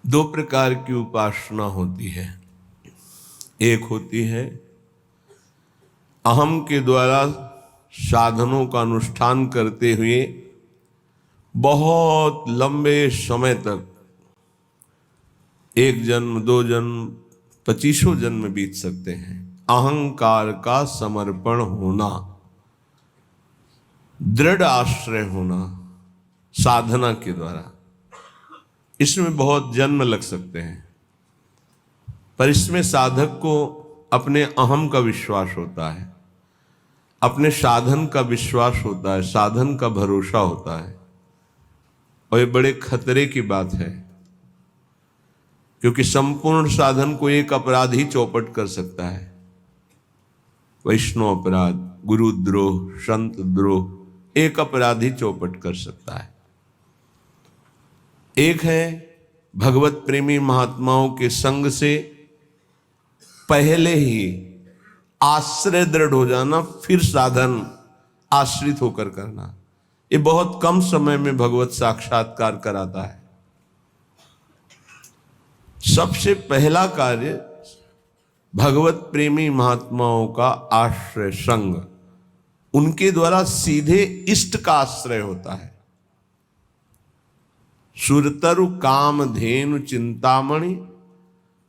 दो प्रकार की उपासना होती है। एक होती है अहम के द्वारा साधनों का अनुष्ठान करते हुए बहुत लंबे समय तक, एक जन्म, दो जन्म, 25 जन्म बीत सकते हैं, अहंकार का समर्पण होना, दृढ़ आश्रय होना साधना के द्वारा। इसमें बहुत जन्म लग सकते हैं, पर इसमें साधक को अपने अहम का विश्वास होता है, अपने साधन का विश्वास होता है, साधन का भरोसा होता है। और ये बड़े खतरे की बात है, क्योंकि संपूर्ण साधन को एक अपराध ही चौपट कर सकता है। वैष्णव अपराध, गुरुद्रोह, संत द्रोह, एक अपराध ही चौपट कर सकता है। एक है भगवत प्रेमी महात्माओं के संग से पहले ही आश्रय दृढ़ हो जाना, फिर साधन आश्रित होकर करना। ये बहुत कम समय में भगवत साक्षात्कार कराता है। सबसे पहला कार्य भगवत प्रेमी महात्माओं का आश्रय संग, उनके द्वारा सीधे इष्ट का आश्रय होता है। सुरतरु काम धेनु चिंतामणि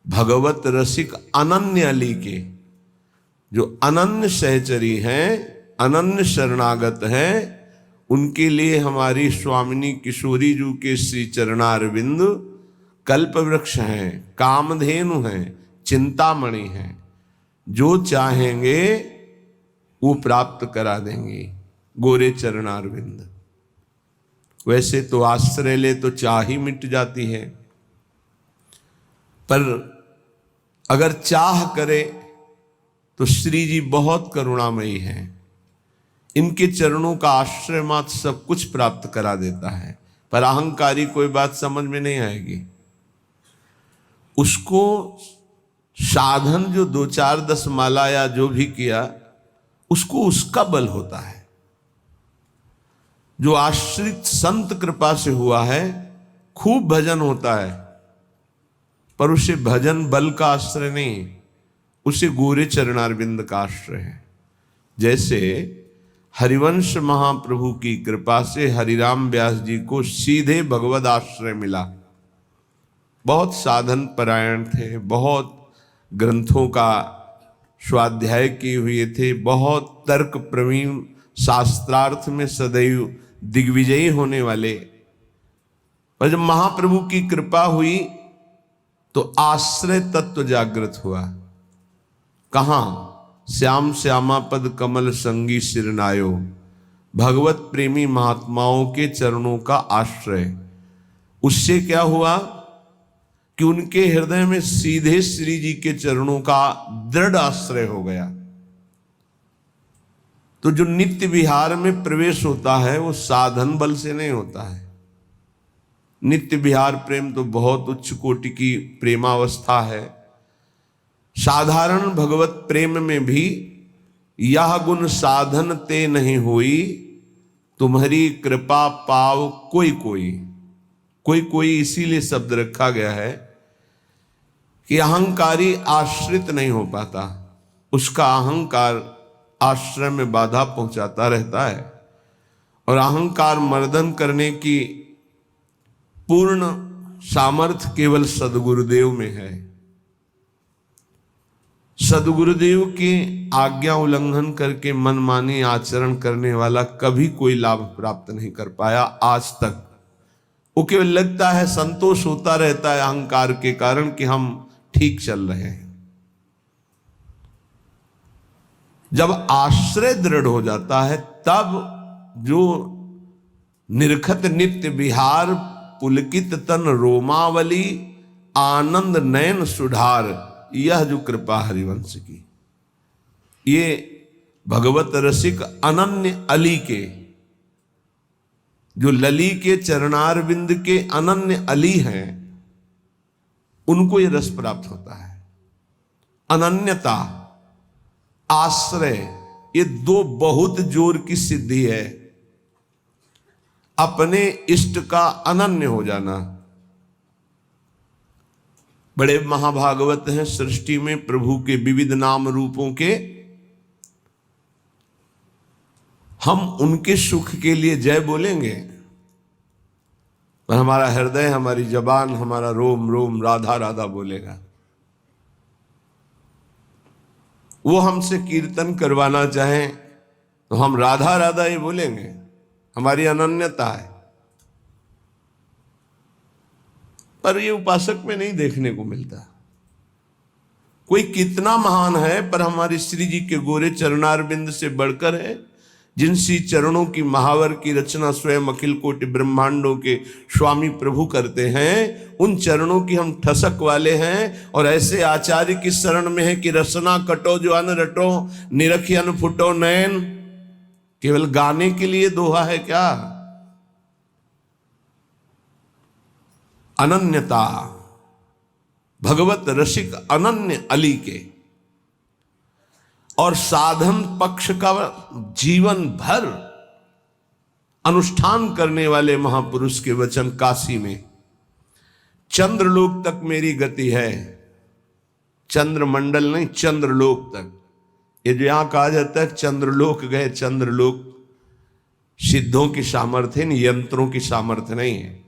भगवत रसिक अनन्य अली के, जो अनन्य सहचरी हैं, अनन्य शरणागत हैं, उनके लिए हमारी स्वामिनी किशोरी जी के श्री चरणारविंद कल्प वृक्ष हैं, कामधेनु हैं, चिंतामणि हैं। जो चाहेंगे वो प्राप्त करा देंगे गोरे चरणारविंद। वैसे तो आश्रय ले तो चाह ही मिट जाती है, पर अगर चाह करे तो श्री जी बहुत करुणामयी हैं। इनके चरणों का आश्रय मात्र सब कुछ प्राप्त करा देता है। पर अहंकारी कोई बात समझ में नहीं आएगी, उसको साधन जो 2, 4, 10 माला या जो भी किया, उसको उसका बल होता है। जो आश्रित संत कृपा से हुआ है, खूब भजन होता है, पर उसे भजन बल का आश्रय नहीं, उसे गोरे चरणारविंद का आश्रय है। जैसे हरिवंश महाप्रभु की कृपा से हरिराम व्यास जी को सीधे भगवद आश्रय मिला। बहुत साधन परायण थे, बहुत ग्रंथों का स्वाध्याय किए हुए थे, बहुत तर्क प्रवीण, शास्त्रार्थ में सदैव दिग्विजयी होने वाले। पर जब महाप्रभु की कृपा हुई तो आश्रय तत्व जागृत हुआ। कहाँ? श्याम श्यामा पद कमल संगी सिरनायो, भगवत प्रेमी महात्माओं के चरणों का आश्रय। उससे क्या हुआ कि उनके हृदय में सीधे श्री जी के चरणों का दृढ़ आश्रय हो गया। तो जो नित्य विहार में प्रवेश होता है वो साधन बल से नहीं होता है। नित्य विहार प्रेम तो बहुत उच्च कोटि की प्रेमावस्था है। साधारण भगवत प्रेम में भी यह गुण साधन ते नहीं हुई, तुम्हारी कृपा पाव कोई कोई। कोई कोई इसीलिए शब्द रखा गया है कि अहंकारी आश्रित नहीं हो पाता, उसका अहंकार आश्रय में बाधा पहुंचाता रहता है। और अहंकार मर्दन करने की पूर्ण सामर्थ्य केवल सद्गुरुदेव में है। सद्गुरुदेव की आज्ञा उल्लंघन करके मनमानी आचरण करने वाला कभी कोई लाभ प्राप्त नहीं कर पाया आज तक। वो केवल लगता है, संतोष होता रहता है अहंकार के कारण कि हम ठीक चल रहे हैं। जब आश्रय दृढ़ हो जाता है तब जो निरखत नित्य विहार पुलकित तन रोमावली आनंद नयन सुधार, यह जो कृपा हरिवंश की, ये भगवत रसिक अनन्य अली के, जो लली के चरणारविंद के अनन्य अली हैं, उनको ये रस प्राप्त होता है। अनन्यता, आश्रय, ये दो बहुत जोर की सिद्धि है। अपने इष्ट का अनन्य हो जाना, बड़े महाभागवत हैं सृष्टि में, प्रभु के विविध नाम रूपों के। हम उनके सुख के लिए जय बोलेंगे, पर हमारा हृदय, हमारी जबान, हमारा रोम रोम राधा राधा बोलेगा। वो हमसे कीर्तन करवाना चाहें तो हम राधा राधा ही बोलेंगे, हमारी अनन्यता है। पर ये उपासक में नहीं देखने को मिलता। कोई कितना महान है, पर हमारे श्री जी के गोरे चरणारविंद से बढ़कर है, जिन सी चरणों की महावर की रचना स्वयं अखिल कोटि ब्रह्मांडों के स्वामी प्रभु करते हैं, उन चरणों की हम ठसक वाले हैं। और ऐसे आचार्य की शरण में है कि रसना कटो जो अन रटो, निरखी अन फुटो नयन। केवल गाने के लिए दोहा है क्या? अनन्यता, भगवत रसिक अनन्य अली के, और साधन पक्ष का जीवन भर अनुष्ठान करने वाले महापुरुष के वचन काशी में, चंद्रलोक तक मेरी गति है। चंद्रमंडल नहीं, चंद्रलोक तक। ये जो यहां कहा जाता है चंद्रलोक गए, चंद्रलोक सिद्धों की सामर्थ्य नहीं, यंत्रों की सामर्थ्य नहीं है।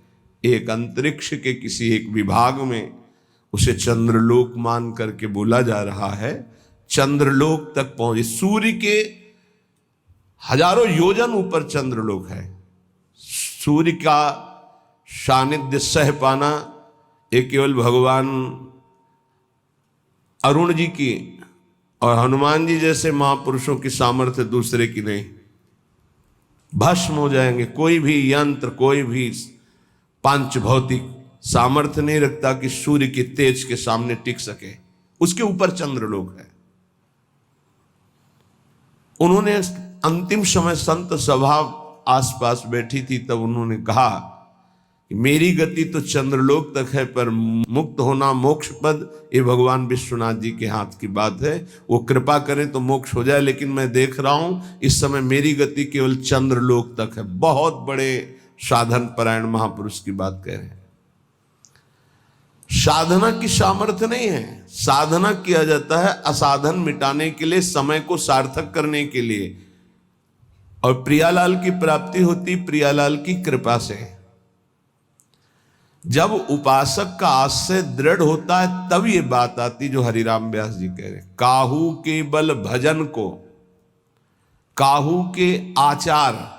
एक अंतरिक्ष के किसी एक विभाग में उसे चंद्रलोक मान करके बोला जा रहा है। चंद्रलोक तक पहुंचे, सूर्य के हजारों योजन ऊपर चंद्रलोक है। सूर्य का सानिध्य सह पाना ये केवल भगवान अरुण जी की और हनुमान जी जैसे महापुरुषों की सामर्थ्य, दूसरे की नहीं। भस्म हो जाएंगे। कोई भी यंत्र, कोई भी पांच भौतिक सामर्थ्य नहीं रखता कि सूर्य के तेज के सामने टिक सके। उसके ऊपर चंद्रलोक है। उन्होंने अंतिम समय संत सभा आसपास बैठी थी, तब उन्होंने कहा कि मेरी गति तो चंद्रलोक तक है, पर मुक्त होना मोक्ष पद ये भगवान विश्वनाथ जी के हाथ की बात है। वो कृपा करें तो मोक्ष हो जाए, लेकिन मैं देख रहा हूं इस समय मेरी गति केवल चंद्रलोक तक है। बहुत बड़े साधन परायण महापुरुष की बात कह रहे हैं। साधना की सामर्थ्य नहीं है। साधना किया जाता है असाधन मिटाने के लिए, समय को सार्थक करने के लिए, और प्रियालाल की प्राप्ति होती प्रियालाल की कृपा से। जब उपासक का आशय दृढ़ होता है तब ये बात आती जो हरिराम व्यास जी कह रहे हैं, काहू के बल भजन को, काहू के आचार,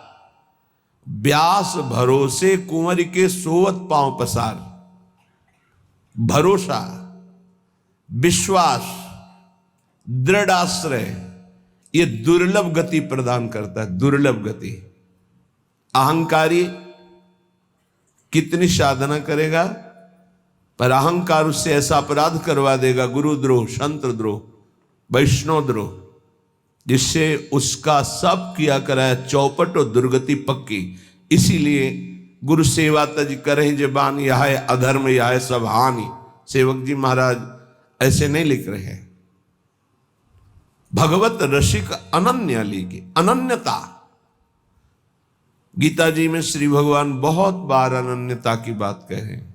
व्यास भरोसे कुंवर के सोवत पांव पसार। भरोसा, विश्वास, दृढ़ आश्रय, ये दुर्लभ गति प्रदान करता है। दुर्लभ गति। अहंकारी कितनी साधना करेगा, पर अहंकार उससे ऐसा अपराध करवा देगा, गुरुद्रोह, संत द्रोह, वैष्णव द्रोह, जिससे उसका सब किया कराया चौपट और दुर्गति पक्की। इसीलिए गुरु सेवा तज करें जबान, यह है अधर्म यह है सब हानि। सेवक जी महाराज ऐसे नहीं लिख रहे हैं। भगवत रसिक अनन्य अली की अनन्यता। गीता जी में श्री भगवान बहुत बार अनन्यता की बात कह रहे हैं।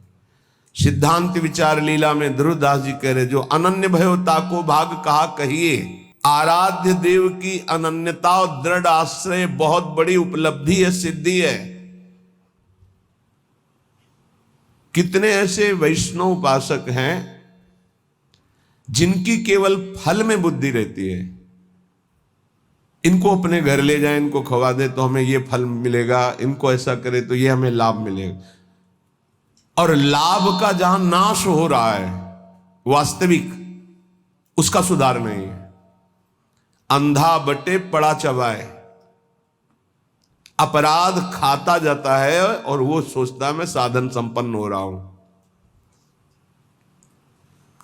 सिद्धांत विचार लीला में ध्रुवदास जी कह रहे, जो अनन्य भयोता को भाग कहा कहिए। आराध्य देव की अनन्यता और दृढ़ आश्रय बहुत बड़ी उपलब्धि है, सिद्धि है। कितने ऐसे वैष्णव उपासक हैं जिनकी केवल फल में बुद्धि रहती है। इनको अपने घर ले जाए, इनको खवा दे तो हमें ये फल मिलेगा, इनको ऐसा करे तो ये हमें लाभ मिलेगा। और लाभ का जहां नाश हो रहा है वास्तविक, उसका सुधार नहीं है। अंधा बटे पड़ा चबाए, अपराध खाता जाता है और वो सोचता है मैं साधन संपन्न हो रहा हूं।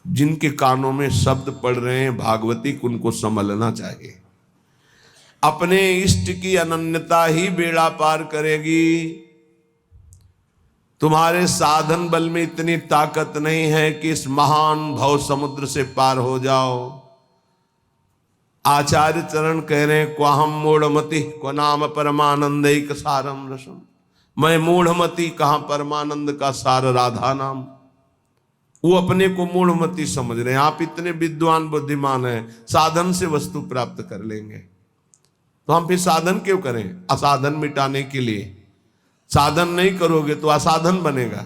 जिनके कानों में शब्द पड़ रहे हैं भागवती, उनको संभलना चाहिए। अपने इष्ट की अनन्यता ही बेड़ा पार करेगी। तुम्हारे साधन बल में इतनी ताकत नहीं है कि इस महान भव समुद्र से पार हो जाओ। आचार्य चरण कह रहे हैं, क्वाहम मूढ़मति को नाम परमानंद एक सारम रसम। मैं मूढ़मति, कहां परमानंद का सार राधा नाम। वो अपने को मूढ़मती समझ रहे हैं। आप इतने विद्वान बुद्धिमान हैं, साधन से वस्तु प्राप्त कर लेंगे, तो हम फिर साधन क्यों करें? असाधन मिटाने के लिए। साधन नहीं करोगे तो असाधन बनेगा।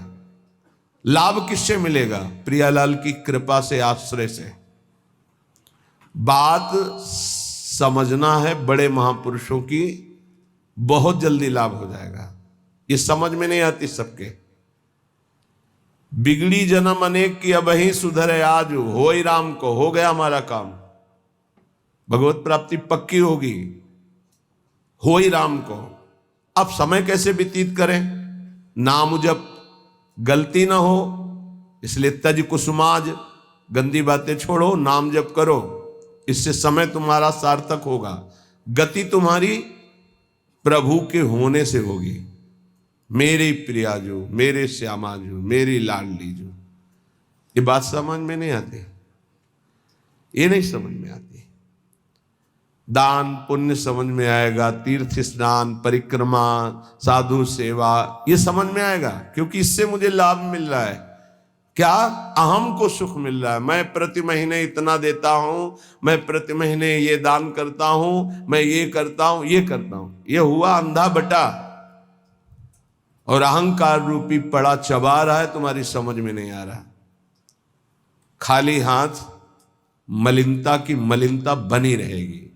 लाभ किससे मिलेगा? प्रियालाल की कृपा से, आश्रय से। बात समझना है बड़े महापुरुषों की, बहुत जल्दी लाभ हो जाएगा। ये समझ में नहीं आती सबके। बिगड़ी जन्म अनेक की, अब ही सुधरे आज, हो ही राम को, हो गया हमारा काम। भगवत प्राप्ति पक्की होगी, हो ही राम को। अब समय कैसे व्यतीत करें? नाम जप, गलती ना हो, इसलिए तज कुसुमाज, गंदी बातें छोड़ो, नाम जप करो। इससे समय तुम्हारा सार्थक होगा। गति तुम्हारी प्रभु के होने से होगी। मेरी प्रिया जो, मेरे श्यामा जो, मेरी लाडली जो। ये बात समझ में नहीं आती, ये नहीं समझ में आती। दान पुण्य समझ में आएगा, तीर्थ स्नान, परिक्रमा, साधु सेवा, ये समझ में आएगा, क्योंकि इससे मुझे लाभ मिल रहा है। क्या? अहम को सुख मिल रहा है। मैं प्रति महीने इतना देता हूं, मैं प्रति महीने ये दान करता हूं, मैं ये करता हूं, ये करता हूं। ये हुआ अंधा बटा, और अहंकार रूपी पड़ा चबा रहा है, तुम्हारी समझ में नहीं आ रहा। खाली हाथ मलिनता की मलिनता बनी रहेगी।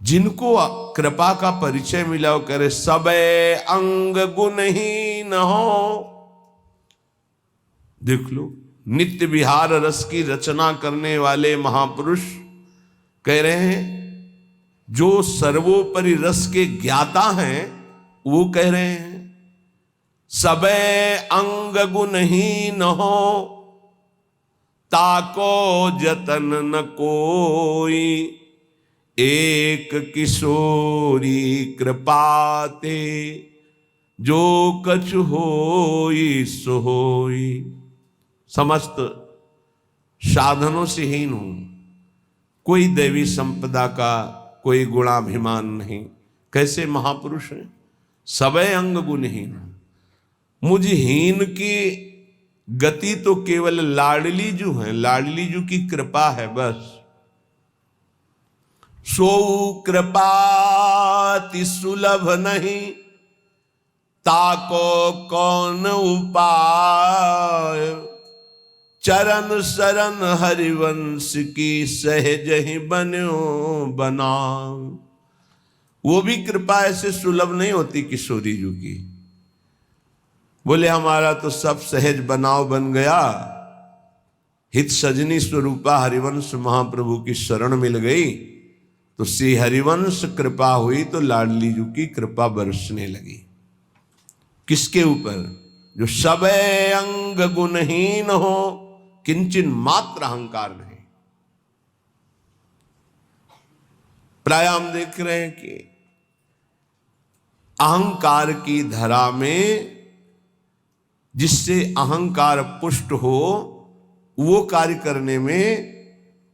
जिनको कृपा का परिचय मिला वो कह रहे सबे अंग गुणहीन हो। देख लो, नित्य विहार रस की रचना करने वाले महापुरुष कह रहे हैं, जो सर्वोपरि रस के ज्ञाता हैं, वो कह रहे हैं सबे अंग गुणहीन हो, ताको जतन न कोई, एक किशोरी कृपाते, जो कछ होई सो होई। समस्त साधनों से हीन हूं, कोई देवी संपदा का कोई गुणाभिमान नहीं। कैसे महापुरुष हैं? सबे अंग गुणहीन। मुझ हीन की गति तो केवल लाडली जू है, लाडली जू की कृपा है बस। सो कृपाति सुलभ नहीं, ताको कौन उपाय, चरण शरण हरिवंश की सहज ही बन्यो बना। वो भी कृपा ऐसे सुलभ नहीं होती किशोरी जी की। बोले हमारा तो सब सहज बनाव बन गया, हित सजनी स्वरूपा हरिवंश महाप्रभु की शरण मिल गई, तो श्री हरिवंश कृपा हुई तो लाडली जी की कृपा बरसने लगी। किसके ऊपर? जो सबे अंग गुणहीन हो, किंचन मात्र अहंकार नहीं। प्राय हम देख रहे हैं कि अहंकार की धरा में जिससे अहंकार पुष्ट हो, वो कार्य करने में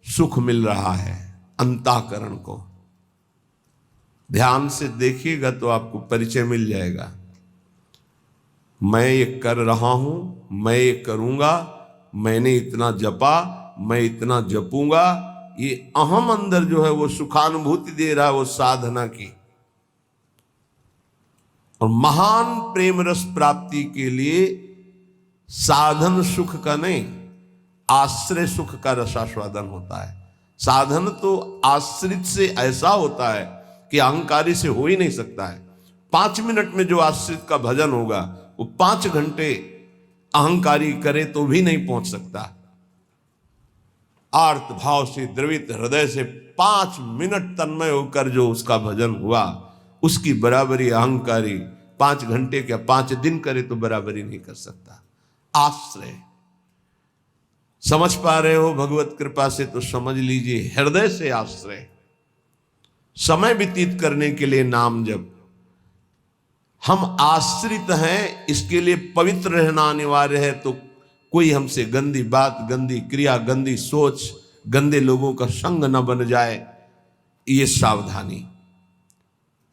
सुख मिल रहा है अंतःकरण को। ध्यान से देखिएगा तो आपको परिचय मिल जाएगा। मैं ये कर रहा हूं, मैं ये करूंगा, मैंने इतना जपा, मैं इतना जपूंगा, ये अहम अंदर जो है वो सुखानुभूति दे रहा है, वो साधना की। और महान प्रेम रस प्राप्ति के लिए साधन सुख का नहीं, आश्रय सुख का रसास्वादन होता है। साधन तो आश्रित से ऐसा होता है कि अहंकारी से हो ही नहीं सकता है। 5 मिनट में जो आश्रित का भजन होगा, वो 5 घंटे अहंकारी करे तो भी नहीं पहुंच सकता। आर्त भाव से, द्रवित हृदय से 5 मिनट तन्मय होकर जो उसका भजन हुआ, उसकी बराबरी अहंकारी 5 घंटे क्या 5 दिन करे तो बराबरी नहीं कर सकता। आश्रय समझ पा रहे हो? भगवत कृपा से तो समझ लीजिए, हृदय से आश्रय। समय व्यतीत करने के लिए नाम जप। हम आश्रित हैं, इसके लिए पवित्र रहना अनिवार्य है। तो कोई हमसे गंदी बात, गंदी क्रिया, गंदी सोच, गंदे लोगों का संग न बन जाए, ये सावधानी।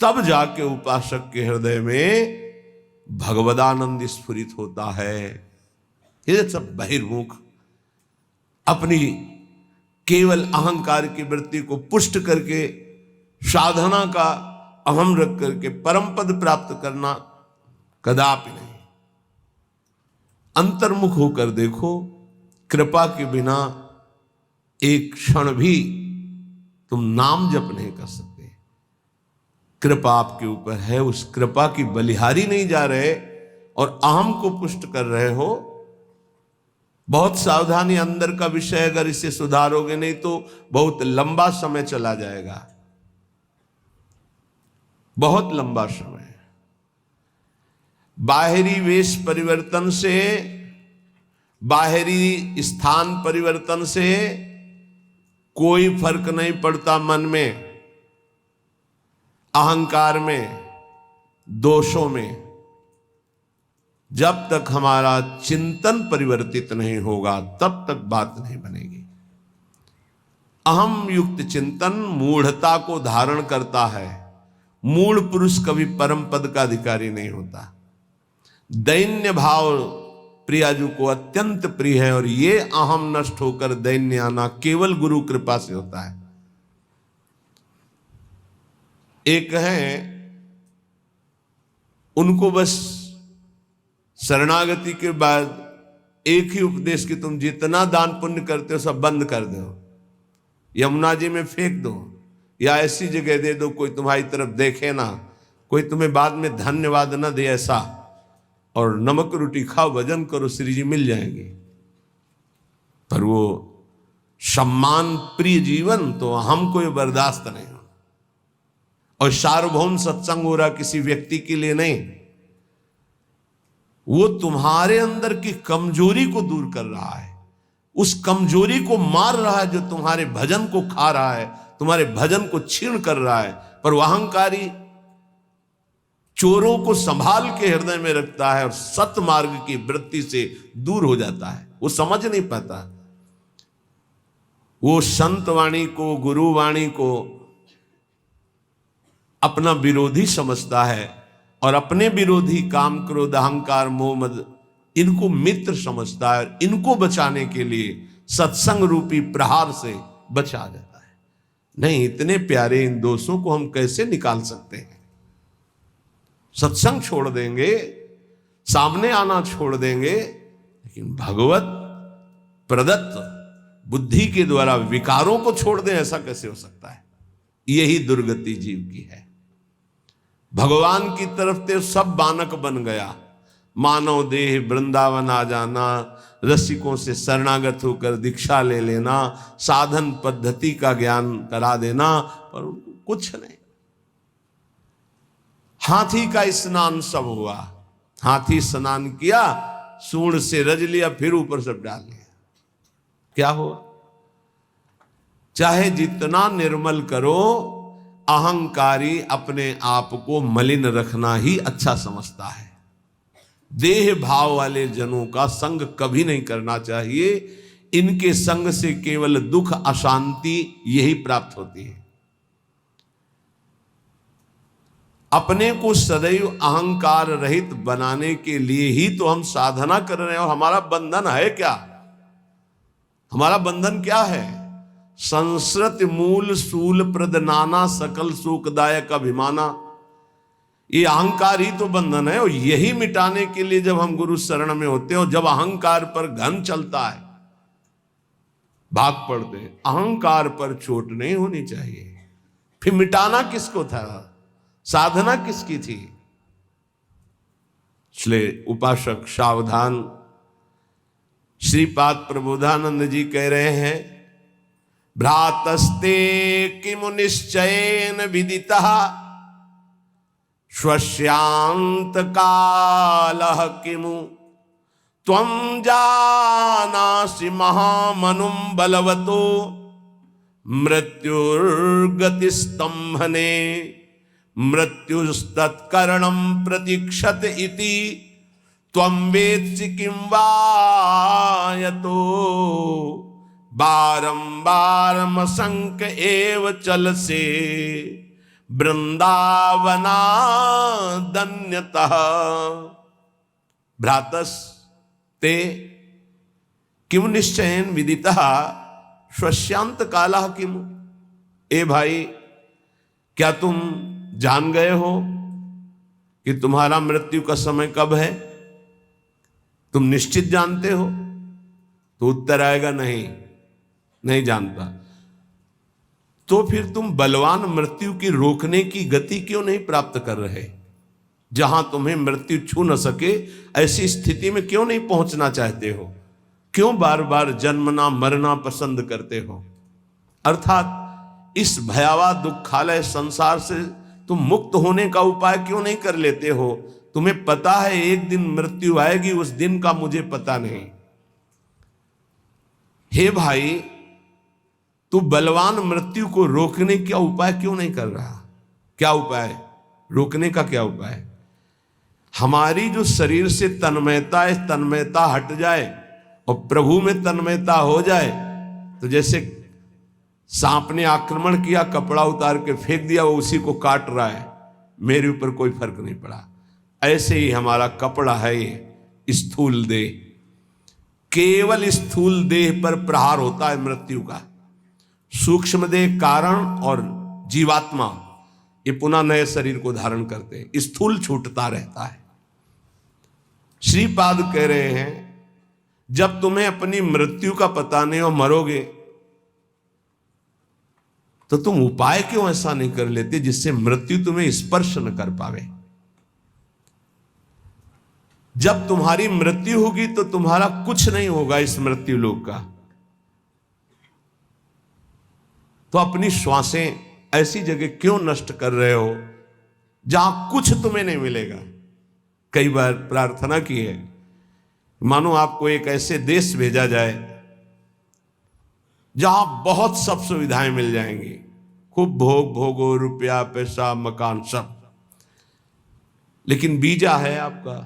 तब जाके उपासक के हृदय में भगवदानंद स्फुरित होता है। ये सब बहिर्मुख अपनी केवल अहंकार की वृत्ति को पुष्ट करके साधना का अहम रख करके परम पद प्राप्त करना कदापि नहीं। अंतर्मुख होकर देखो, कृपा के बिना एक क्षण भी तुम नाम जप नहीं कर सकते। कृपा आपके ऊपर है, उस कृपा की बलिहारी नहीं जा रहे और अहम को पुष्ट कर रहे हो। बहुत सावधानी, अंदर का विषय, अगर इसे सुधारोगे नहीं तो बहुत लंबा समय चला जाएगा, बहुत लंबा समय। बाहरी वेश परिवर्तन से, बाहरी स्थान परिवर्तन से कोई फर्क नहीं पड़ता मन में, अहंकार में, दोषों में। जब तक हमारा चिंतन परिवर्तित नहीं होगा तब तक बात नहीं बनेगी। अहम युक्त चिंतन मूढ़ता को धारण करता है। मूढ़ पुरुष कभी परम पद का अधिकारी नहीं होता। दैन्य भाव प्रियाजू को अत्यंत प्रिय है और ये अहम नष्ट होकर दैन्य आना केवल गुरु कृपा से होता है। एक है, उनको बस शरणागति के बाद एक ही उपदेश कि तुम जितना दान पुण्य करते हो सब बंद कर दो, यमुना जी में फेंक दो या ऐसी जगह दे दो कोई तुम्हारी तरफ देखे ना, कोई तुम्हें बाद में धन्यवाद न दे ऐसा, और नमक रोटी खाओ, भजन करो, श्री जी मिल जाएंगे। पर वो सम्मान प्रिय जीवन तो हमको ये बर्दाश्त नहीं हो। और सार्वभौम सत्संग हो रहा किसी व्यक्ति के लिए नहीं, वो तुम्हारे अंदर की कमजोरी को दूर कर रहा है, उस कमजोरी को मार रहा है जो तुम्हारे भजन को खा रहा है, तुम्हारे भजन को छीण कर रहा है। पर वह अहंकारी चोरों को संभाल के हृदय में रखता है और सत मार्ग की वृत्ति से दूर हो जाता है। वो समझ नहीं पाता, वो संत वाणी को, गुरु वाणी को अपना विरोधी समझता है और अपने विरोधी काम, क्रोध, अहंकार, मोह, मद इनको मित्र समझता है और इनको बचाने के लिए सत्संग रूपी प्रहार से बचा जाता है। नहीं, इतने प्यारे इन दोषों को हम कैसे निकाल सकते हैं? सत्संग छोड़ देंगे, सामने आना छोड़ देंगे, लेकिन भगवत प्रदत्त बुद्धि के द्वारा विकारों को छोड़ दें, ऐसा कैसे हो सकता है? यही दुर्गति जीव की है। भगवान की तरफ ते सब बानक बन गया, मानव देह वृंदावन आ जाना, रसिकों से शरणागत होकर दीक्षा ले लेना, साधन पद्धति का ज्ञान करा देना, पर उनको कुछ नहीं। हाथी का स्नान सब हुआ, हाथी स्नान किया, सूंड से रज लिया, फिर ऊपर सब डाल लिया, क्या हुआ? चाहे जितना निर्मल करो, अहंकारी अपने आप को मलिन रखना ही अच्छा समझता है। देह भाव वाले जनों का संग कभी नहीं करना चाहिए। इनके संग से केवल दुख, अशांति यही प्राप्त होती है। अपने को सदैव अहंकार रहित बनाने के लिए ही तो हम साधना कर रहे हैं। और हमारा बंधन है क्या? हमारा बंधन क्या है? संस्कृत मूल सूल प्रद नाना, सकल सुखदायक अभिमाना। ये अहंकार ही तो बंधन है। और यही मिटाने के लिए जब हम गुरु शरण में होते हैं, जब अहंकार पर घन चलता है, भाग पड़ते हैं। अहंकार पर चोट नहीं होनी चाहिए। फिर मिटाना किसको था? साधना किसकी थी? इसलिए उपासक सावधान। श्रीपाद प्रबोधानंद जी कह रहे हैं, भ्रातस्ते किमु निश्चयेन विदितः स्वस्यांत कालः किमु त्वं जानासि महामनुं बलवतो मृत्युर्गतिस्तंभने मृत्युस्तत्करणं प्रतीक्षत इति त्वं वेत्सि किं वा यतो बारंबारमसंक एव चलसे वृंदावनादन्यतः। भ्रातस ते किम निश्चयन विदितः स्वस्यांत कालः किम। ए भाई, क्या तुम जान गए हो कि तुम्हारा मृत्यु का समय कब है? तुम निश्चित जानते हो? तो उत्तर आएगा नहीं, नहीं जानता। तो फिर तुम बलवान मृत्यु की रोकने की गति क्यों नहीं प्राप्त कर रहे? जहां तुम्हें मृत्यु छू न सके ऐसी स्थिति में क्यों नहीं पहुंचना चाहते हो? क्यों बार बार जन्मना मरना पसंद करते हो? अर्थात इस भयावह दुखालय संसार से तुम मुक्त होने का उपाय क्यों नहीं कर लेते हो? तुम्हें पता है एक दिन मृत्यु आएगी, उस दिन का मुझे पता नहीं। हे भाई, तू बलवान मृत्यु को रोकने का उपाय क्यों नहीं कर रहा? क्या उपाय? रोकने का क्या उपाय? हमारी जो शरीर से तन्मयता है, तन्मयता हट जाए और प्रभु में तन्मयता हो जाए, तो जैसे सांप ने आक्रमण किया, कपड़ा उतार के फेंक दिया, वो उसी को काट रहा है, मेरे ऊपर कोई फर्क नहीं पड़ा। ऐसे ही हमारा कपड़ा है ये स्थूल देह, केवल स्थूल देह पर प्रहार होता है मृत्यु का। सूक्ष्म देह कारण और जीवात्मा ये पुनः नए शरीर को धारण करते हैं, स्थूल छूटता रहता है। श्रीपाद कह रहे हैं जब तुम्हें अपनी मृत्यु का पता नहीं हो, मरोगे, तो तुम उपाय क्यों ऐसा नहीं कर लेते जिससे मृत्यु तुम्हें स्पर्श न कर पावे? जब तुम्हारी मृत्यु होगी तो तुम्हारा कुछ नहीं होगा इस मृत्यु लोक का। तो अपनी श्वासें ऐसी जगह क्यों नष्ट कर रहे हो जहां कुछ तुम्हें नहीं मिलेगा? कई बार प्रार्थना की है, मानो आपको एक ऐसे देश भेजा जाए जहां बहुत सब सुविधाएं मिल जाएंगी, खूब भोग भोगो, रुपया पैसा मकान सब, लेकिन वीजा है आपका,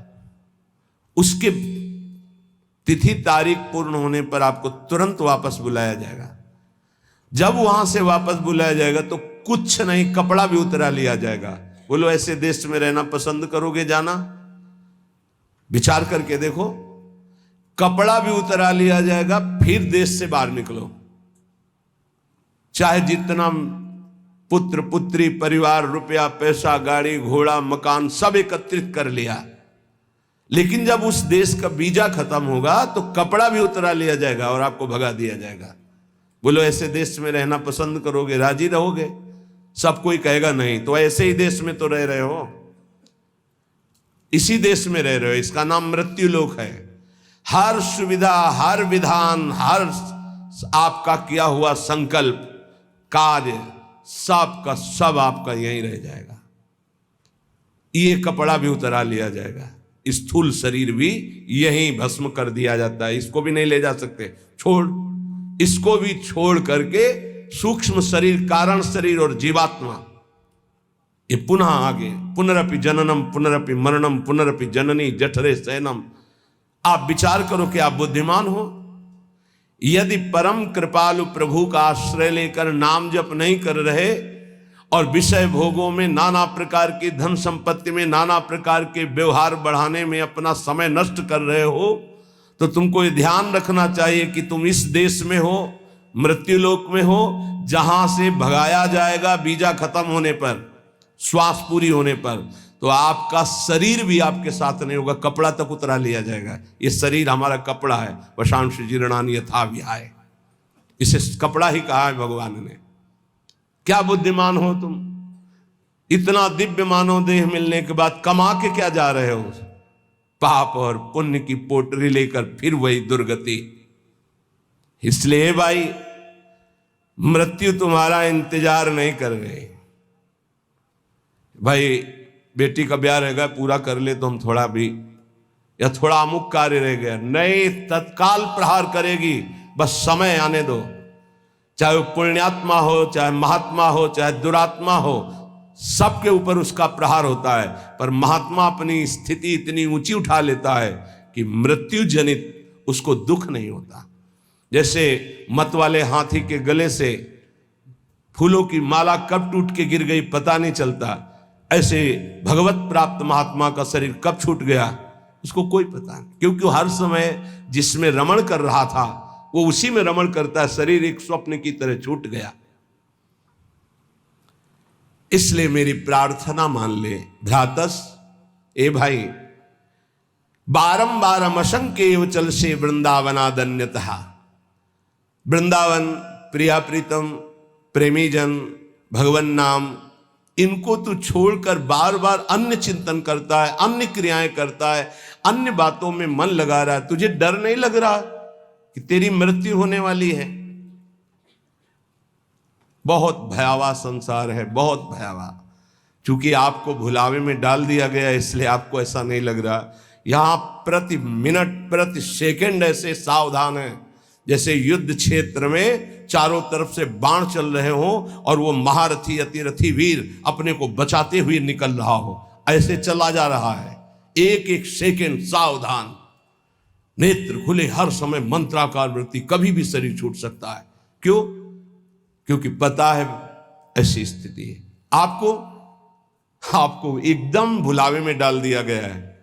उसके तिथि तारीख पूर्ण होने पर आपको तुरंत वापस बुलाया जाएगा। जब वहां से वापस बुलाया जाएगा तो कुछ नहीं, कपड़ा भी उतरा लिया जाएगा। बोलो ऐसे देश में रहना पसंद करोगे जाना? विचार करके देखो, कपड़ा भी उतरा लिया जाएगा, फिर देश से बाहर निकलो। चाहे जितना पुत्र पुत्री परिवार रुपया पैसा गाड़ी घोड़ा मकान सब एकत्रित कर लिया, लेकिन जब उस देश का वीजा खत्म होगा तो कपड़ा भी उतरा लिया जाएगा और आपको भगा दिया जाएगा। बोलो ऐसे देश में रहना पसंद करोगे, राजी रहोगे? सब कोई कहेगा नहीं। तो ऐसे ही देश में तो रह रहे हो, इसी देश में रह रहे हो, इसका नाम मृत्यु लोक है। हर सुविधा, हर विधान, हर आपका किया हुआ संकल्प कार्य सब का सब आपका यहीं रह जाएगा। ये कपड़ा भी उतरा लिया जाएगा, स्थूल शरीर भी यहीं भस्म कर दिया जाता है, इसको भी नहीं ले जा सकते, छोड़, इसको भी छोड़ करके सूक्ष्म शरीर कारण शरीर और जीवात्मा ये पुनः आगे पुनरपि जननम पुनरपि मरणम पुनरपि जननी जठरे शयनम। आप विचार करो कि आप बुद्धिमान हो। यदि परम कृपालु प्रभु का आश्रय लेकर नाम जप नहीं कर रहे और विषय भोगों में, नाना प्रकार की धन संपत्ति में, नाना प्रकार के व्यवहार बढ़ाने में अपना समय नष्ट कर रहे हो, तो तुमको ये ध्यान रखना चाहिए कि तुम इस देश में हो, मृत्यु लोक में हो, जहां से भगाया जाएगा वीजा खत्म होने पर, श्वास पूरी होने पर। तो आपका शरीर भी आपके साथ नहीं होगा, कपड़ा तक उतरा लिया जाएगा। ये शरीर हमारा कपड़ा है, वशांश जीर्णानि यथा विहाय, इसे कपड़ा ही कहा है भगवान ने। क्या बुद्धिमान हो तुम? इतना दिव्य मानव देह मिलने के बाद कमा के क्या जा रहे हो? पाप और पुण्य की पोटरी लेकर फिर वही दुर्गति। इसलिए भाई मृत्यु तुम्हारा इंतजार नहीं कर रही। भाई बेटी का ब्याह रह गया, पूरा कर ले तो हम थोड़ा भी, या थोड़ा अमुक कार्य रह गया, नहीं, तत्काल प्रहार करेगी, बस समय आने दो। चाहे वो पुण्यात्मा हो, चाहे महात्मा हो, चाहे दुरात्मा हो, सबके ऊपर उसका प्रहार होता है। पर महात्मा अपनी स्थिति इतनी ऊंची उठा लेता है कि मृत्यु जनित उसको दुख नहीं होता। जैसे मत वाले हाथी के गले से फूलों की माला कब टूट के गिर गई पता नहीं चलता, ऐसे भगवत प्राप्त महात्मा का शरीर कब छूट गया उसको कोई पता नहीं, क्योंकि वो हर समय जिसमें रमण कर रहा था वो उसी में रमण करता है। शरीर एक स्वप्न की तरह छूट गया। इसलिए मेरी प्रार्थना मान ले भ्रातस, ए भाई, बारंबार असंख्य चल से वृंदावनादन्यतः। वृंदावन, प्रिया प्रीतम, प्रेमी जन, भगवान नाम, इनको तू छोड़कर बार बार अन्य चिंतन करता है, अन्य क्रियाएं करता है, अन्य बातों में मन लगा रहा है। तुझे डर नहीं लग रहा कि तेरी मृत्यु होने वाली है? बहुत भयावह संसार है, बहुत भयावह। चूंकि आपको भुलावे में डाल दिया गया इसलिए आपको ऐसा नहीं लग रहा। यहां प्रति मिनट प्रति सेकंड ऐसे सावधान है जैसे युद्ध क्षेत्र में चारों तरफ से बाण चल रहे हो और वो महारथी अतिरथी वीर अपने को बचाते हुए निकल रहा हो, ऐसे चला जा रहा है। एक एक सेकंड सावधान, नेत्र खुले, हर समय मंत्राकार वृत्ति, कभी भी शरीर छूट सकता है। क्यों? क्योंकि पता है ऐसी स्थिति है। आपको एकदम भुलावे में डाल दिया गया है।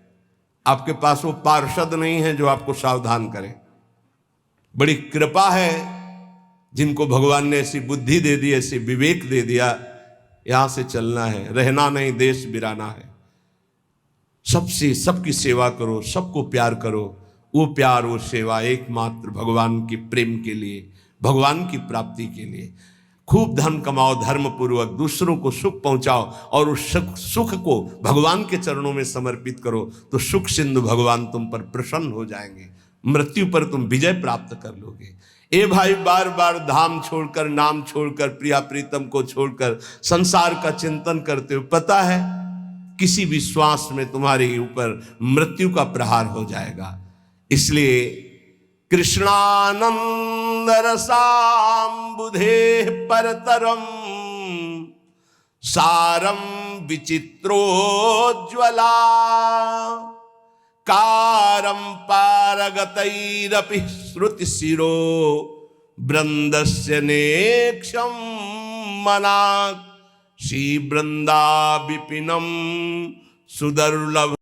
आपके पास वो पार्षद नहीं है जो आपको सावधान करे। बड़ी कृपा है जिनको भगवान ने ऐसी बुद्धि दे दी, ऐसी विवेक दे दिया। यहां से चलना है, रहना नहीं, देश बिराना है। सबसे सबकी सेवा करो, सबको प्यार करो। वो प्यार, वो सेवा एकमात्र भगवान के प्रेम के लिए, भगवान की प्राप्ति के लिए। खूब धन कमाओ धर्म पूर्वक, दूसरों को सुख पहुंचाओ और उस सुख को भगवान के चरणों में समर्पित करो, तो सुख सिंधु भगवान तुम पर प्रसन्न हो जाएंगे। मृत्यु पर तुम विजय प्राप्त कर लोगे। ए भाई, बार बार धाम छोड़कर, नाम छोड़कर, प्रिया प्रीतम को छोड़कर संसार का चिंतन करते हो, पता है किसी भी श्वास में तुम्हारे ऊपर मृत्यु का प्रहार हो जाएगा। इसलिए कृष्णानंद रसाम्बुधे परतरम सारम विचित्रोज्ज्वला कारम पारगतैरपि श्रुति शिरो वृंदस्य नेक्षम मनाक् श्री वृंदा विपिनम सुदुर्लभ